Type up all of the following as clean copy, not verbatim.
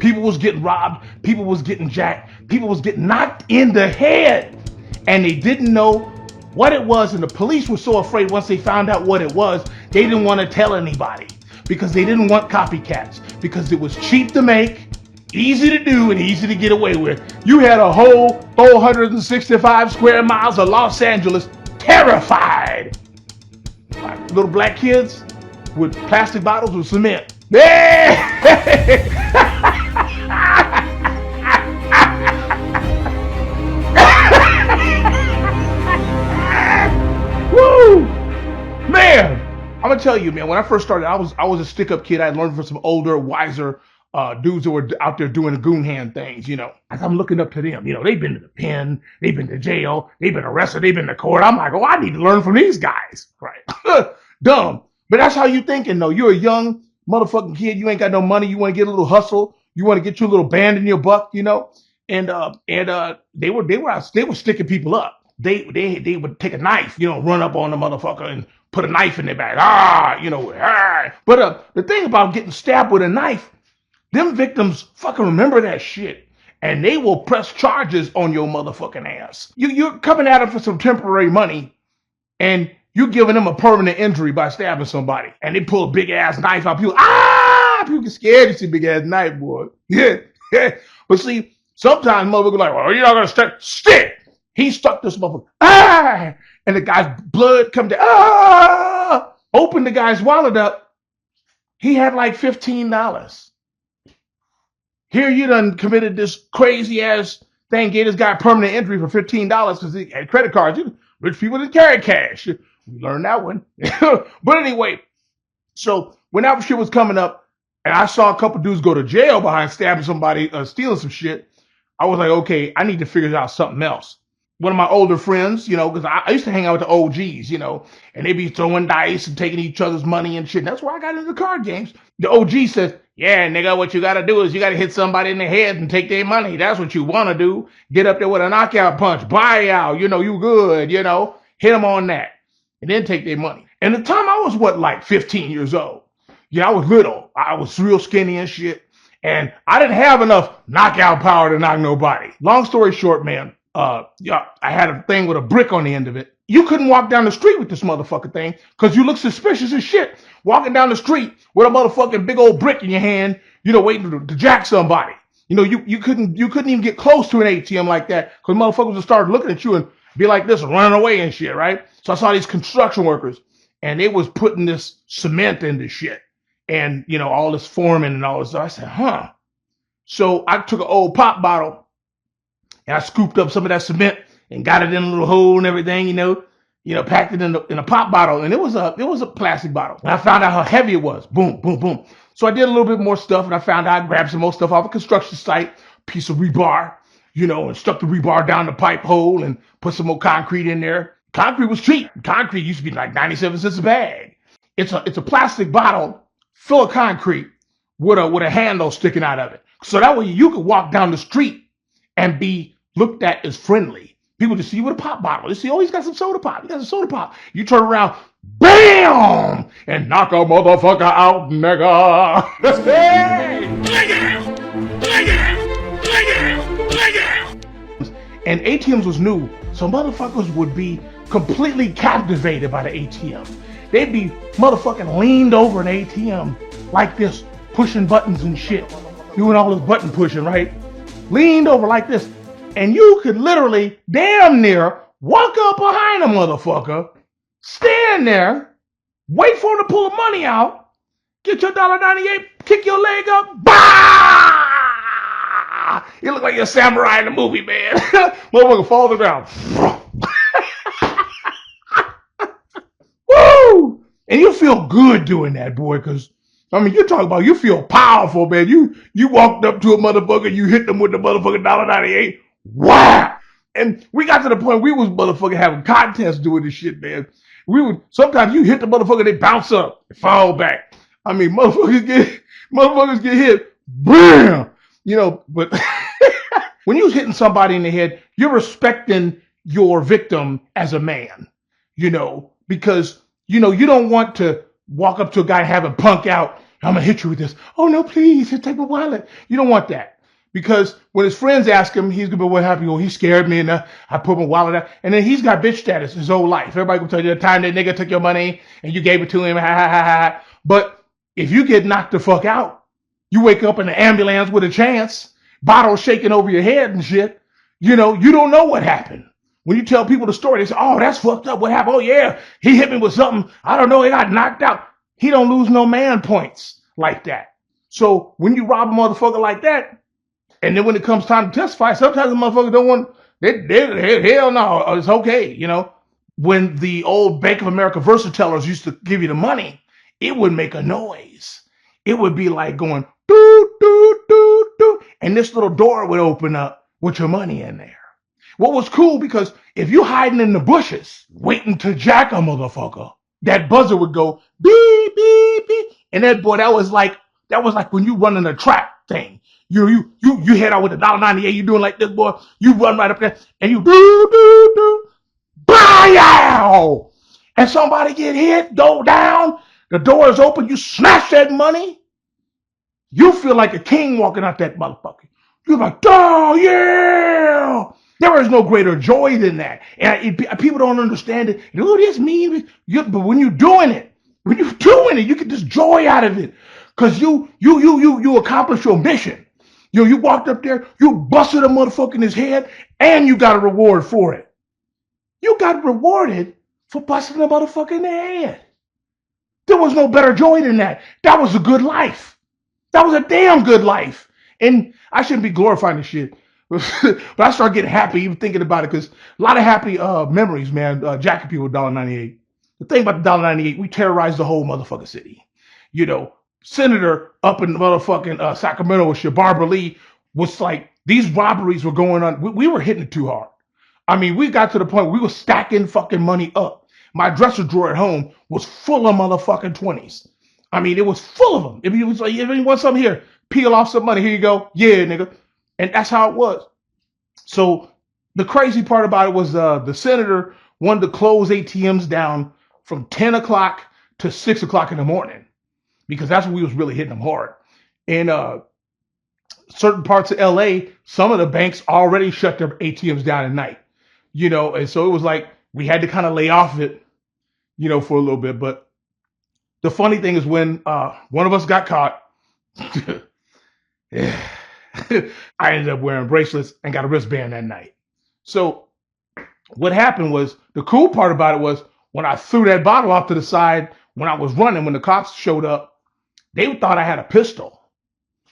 People was getting robbed. People was getting jacked. People was getting knocked in the head. And they didn't know what it was. And the police were so afraid once they found out what it was, they didn't want to tell anybody because they didn't want copycats, because it was cheap to make, easy to do, and easy to get away with. You had a whole 465 square miles of Los Angeles terrified. Like little black kids with plastic bottles with cement. Woo! Man, I'm gonna tell you, man, when I first started, I was a stick-up kid. I learned from some older, wiser dudes that were out there doing the goon hand things, you know. As I'm looking up to them, you know, they've been to the pen, they've been to jail, they've been arrested, they've been to court. I'm like, oh, I need to learn from these guys. Right. Dumb. But that's how you thinking, though. You're a young motherfucking kid. You ain't got no money. You want to get a little hustle. You want to get your little band in your buck, you know. And they were sticking people up. They would take a knife, you know, run up on the motherfucker and put a knife in their back. You know. But the thing about getting stabbed with a knife, them victims fucking remember that shit. And they will press charges on your motherfucking ass. You're coming at them for some temporary money, and you're giving them a permanent injury by stabbing somebody. And they pull a big ass knife out. People get scared to see big ass knife, boy. Yeah. But see, sometimes motherfuckers like, well, you're not gonna stick. He stuck this motherfucker. And the guy's blood come down. Opened the guy's wallet up. He had like $15. Here you done committed this crazy ass thing, gave this guy a permanent injury for $15 because he had credit cards. Rich people didn't carry cash. We learned that one. But anyway, so when that shit was coming up and I saw a couple dudes go to jail behind stabbing somebody, stealing some shit, I was like, okay, I need to figure out something else. One of my older friends, you know, because I used to hang out with the OGs, you know, and they be throwing dice and taking each other's money and shit. And that's where I got into card games. The OG says, yeah, nigga, what you got to do is you got to hit somebody in the head and take their money. That's what you want to do. Get up there with a knockout punch, buy out, you know, you good, you know, hit them on that and then take their money. And the time I was, like 15 years old. Yeah, I was little. I was real skinny and shit. And I didn't have enough knockout power to knock nobody. Long story short, man, I had a thing with a brick on the end of it. You couldn't walk down the street with this motherfucking thing because you look suspicious as shit. Walking down the street with a motherfucking big old brick in your hand, you know, waiting to jack somebody. You know, you couldn't even get close to an ATM like that because motherfuckers would start looking at you and be like this and running away and shit, right? So I saw these construction workers and they was putting this cement into shit and, you know, all this forming and all this stuff. I said, huh. So I took an old pop bottle and I scooped up some of that cement and got it in a little hole and everything, you know, packed it in a pop bottle. And it was a plastic bottle. And I found out how heavy it was. Boom, boom, boom. So I did a little bit more stuff and I found out I grabbed some more stuff off a construction site, piece of rebar, you know, and stuck the rebar down the pipe hole and put some more concrete in there. Concrete was cheap. Concrete used to be like 97 cents a bag. It's a plastic bottle full of concrete with a handle sticking out of it. So that way you could walk down the street and be looked at as friendly. People just see you with a pop bottle. They see, oh, he's got some soda pop. He got some soda pop. You turn around, bam, and knock a motherfucker out, nigga. And ATMs was new, so motherfuckers would be completely captivated by the ATM. They'd be motherfucking leaned over an ATM like this, pushing buttons and shit, doing all this button pushing, right? Leaned over like this. And you could literally damn near walk up behind a motherfucker, stand there, wait for him to pull the money out, get your $1.98, kick your leg up, bah! You look like you're a samurai in the movie, man. Motherfucker falls to the ground. Woo! And you feel good doing that, boy, because I mean, you're talking about you feel powerful, man. You walked up to a motherfucker, you hit them with the motherfucking $1.98. Wow! And we got to the point we was motherfucking having contests doing this shit, man. We would sometimes you hit the motherfucker, they bounce up, they fall back. I mean, motherfuckers get hit, bam! You know, but when you was hitting somebody in the head, you're respecting your victim as a man, you know, because you know you don't want to walk up to a guy and have him punk out. I'm gonna hit you with this. Oh no, please, take my wallet. You don't want that. Because when his friends ask him, he's gonna be, what happened? Oh, he scared me and I put my wallet out. And then he's got bitch status his whole life. Everybody gonna tell you the time that nigga took your money and you gave it to him. Ha ha ha ha. But if you get knocked the fuck out, you wake up in the ambulance with a chance, bottle shaking over your head and shit. You know, you don't know what happened. When you tell people the story, they say, oh, that's fucked up. What happened? Oh yeah, he hit me with something. I don't know. He got knocked out. He don't lose no man points like that. So when you rob a motherfucker like that, and then when it comes time to testify, sometimes the motherfuckers don't want, hell no, it's okay, you know. When the old Bank of America versatellers used to give you the money, it would make a noise. It would be like going, doo, doo, doo, doo, and this little door would open up with your money in there. What was cool, because if you hiding in the bushes, waiting to jack a motherfucker, that buzzer would go, beep, beep, beep. And that boy, that was like when you running a trap thing. You head out with $1.98, you doing like this, boy. You run right up there and you do, bow, and somebody get hit, go down, the door is open, you smash that money, you feel like a king walking out that motherfucker. You're like, oh yeah. There is no greater joy than that. And people don't understand it. Oh, this means, but when you're doing it, you get this joy out of it. Because you accomplish your mission. You walked up there, you busted a motherfucker in his head, and you got a reward for it. You got rewarded for busting a motherfucker in the head. There was no better joy than that. That was a good life. That was a damn good life. And I shouldn't be glorifying this shit. But I start getting happy even thinking about it, because a lot of happy memories, man. Jacking people with $1.98. The thing about the $1.98, we terrorized the whole motherfucking city. You know, Senator up in motherfucking Sacramento with Barbara Lee was like, these robberies were going on. We were hitting it too hard. I mean, we got to the point where we were stacking fucking money up. My dresser drawer at home was full of motherfucking 20s. I mean, it was full of them. If you was like, if you want something here, peel off some money. Here you go. Yeah, nigga. And that's how it was. So the crazy part about it was the senator wanted to close ATMs down from 10 o'clock to 6 o'clock in the morning, because that's when we was really hitting them hard. And certain parts of LA, some of the banks already shut their ATMs down at night. You know, and so it was like we had to kind of lay off it, you know, for a little bit. But the funny thing is when one of us got caught, I ended up wearing bracelets and got a wristband that night. So what happened was, the cool part about it was, when I threw that bottle off to the side when I was running, when the cops showed up, they thought I had a pistol.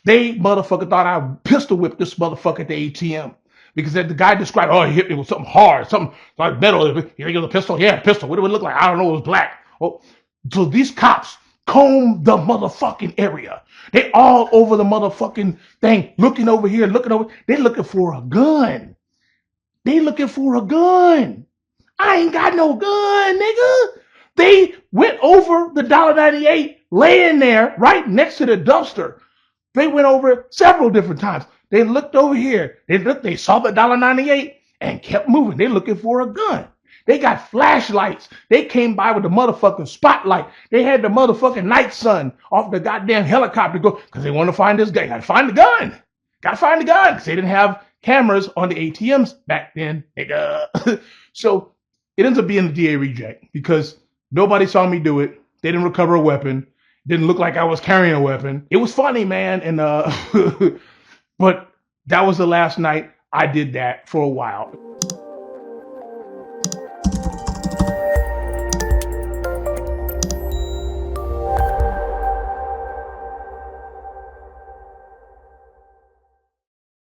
They motherfucker thought I pistol whipped this motherfucker at the ATM. Because the guy described, oh, he hit me with something hard, something like metal. Here you go, the pistol. Yeah, pistol. What did it look like? I don't know. It was black. Oh, so these cops combed the motherfucking area. They all over the motherfucking thing, looking over here, looking over. They looking for a gun. They looking for a gun. I ain't got no gun, nigga. They went over the $1.98 laying there right next to the dumpster. They went over it several different times. They looked over here. They saw the $1.98 and kept moving. They looking for a gun. They got flashlights. They came by with the motherfucking spotlight. They had the motherfucking night sun off the goddamn helicopter go, because they want to find this guy. Got to find the gun. Got to find the gun, because they didn't have cameras on the ATMs back then. So it ends up being the DA reject, because nobody saw me do it. They didn't recover a weapon. Didn't look like I was carrying a weapon. It was funny, man. And but that was the last night I did that for a while.